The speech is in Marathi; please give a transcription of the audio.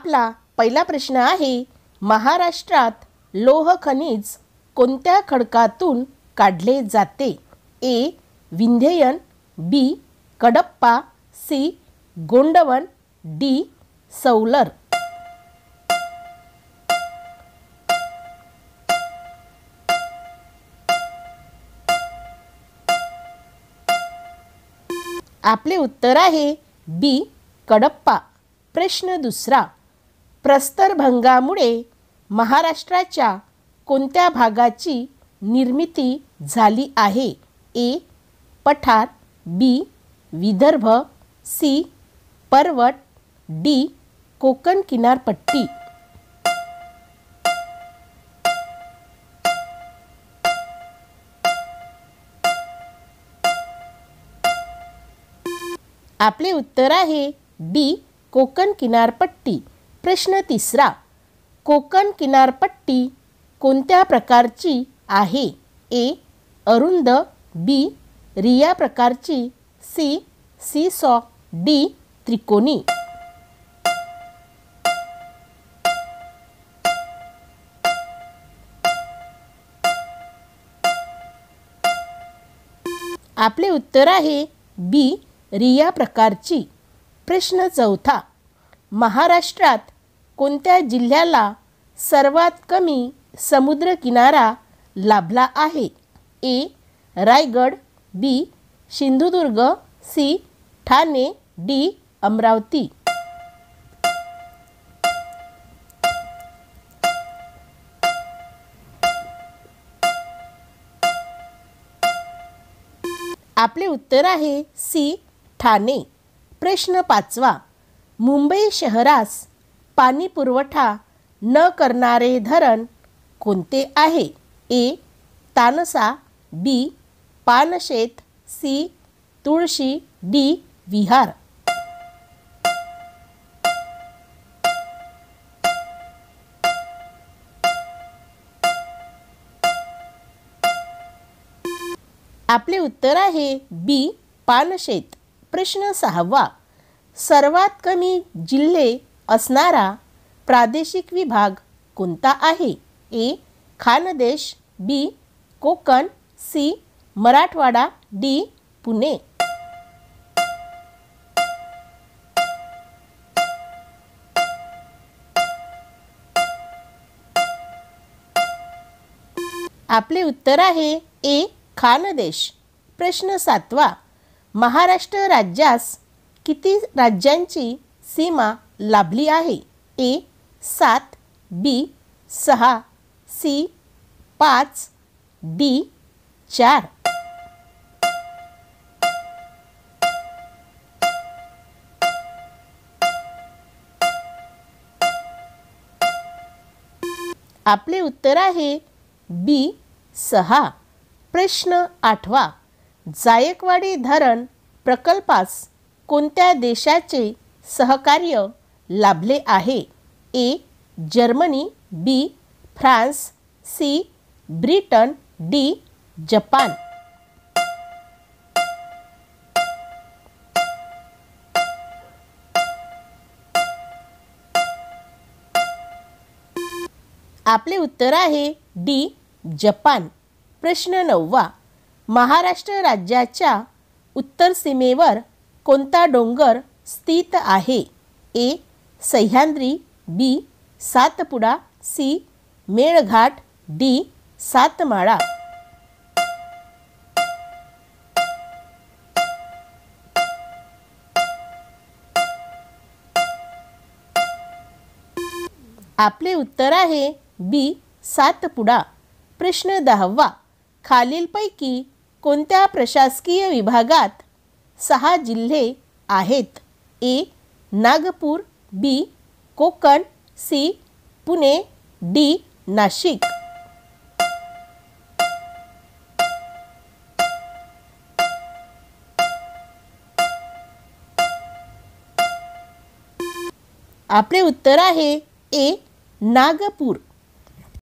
आपला पहिला प्रश्न आहे, महाराष्ट्रात लोह खनिज कोणत्या खडकातून काढले जाते? A. Vindhyan, B. Kadapa, C. Gondwana, D. सौलर. आपले उत्तर आहे बी. कडप्पा. प्रश्न दुसरा, प्रस्तरभंगामुळे महाराष्ट्राच्या कोणत्या भागाची निर्मिती झाली आहे? ए. पठार, बी. विदर्भ, सी. पर्वत, डी. कोकण किनारपट्टी. आपले उत्तर आहे डी. कोकण किनारपट्टी. प्रश्न तिसरा, कोकण किनारपट्टी कोणत्या प्रकारची आहे? ए. अरुंद, बी. रिया प्रकारची, सी. Seesaw, D. त्रिकोणी. आपले उत्तर आहे बी. रिया प्रकारची. प्रश्न चौथा, महाराष्ट्रात कोणत्या जिल्ह्याला सर्वात कमी समुद्रकिनारा लाभला आहे? ए. रायगड, बी. सिंधुदुर्ग, सी. ठाणे, डी. अमरावती. आपले उत्तर आहे सी. ठाणे. प्रश्न पाचवा, मुंबई शहरास पाणी पुरवठा न करणारे धरण कोणते आहे? ए. तानसा, बी. पानशेत, सी. तुळशी, डी. विहार. आपले उत्तर आहे बी. पानशेत. प्रश्न सहावा, सर्वात कमी जिल्हे असणारा प्रादेशिक विभाग कोणता आहे? ए. खानदेश, बी. कोकण, सी. मराठवाडा, डी. पुणे. आपले उत्तर आहे ए. खानदेश. प्रश्न सातवा, महाराष्ट्र राज्यास किती राज्यांची सीमा लाभली आहे? ए. 7, बी. 6, सी. 5, डी. 4. आपले उत्तर आहे बी. 6. प्रश्न आठवा, जायकवाडी धरण प्रकल्पास कोणत्या देशाचे सहकार्य लाभले आहे? A. Germany, B. France, C. Britain, D. Japan. आपले उत्तर आहे डी. जपान. प्रश्न नववा, महाराष्ट्र राज्याच्या उत्तर सीमेवर कोणता डोंगर स्थित आहे? ए. सह्याद्री, बी. सातपुडा, सी. मेळघाट, डी. सातमाळा. आपले उत्तर आहे बी. सातपुडा. प्रश्न दहावा, खालीलपैकी कोणत्या प्रशासकीय विभागात 6 जिल्हे आहेत? ए. नागपूर, बी. कोकण, सी. पुणे, डी. नाशिक. आपले उत्तर आहे ए. नागपूर.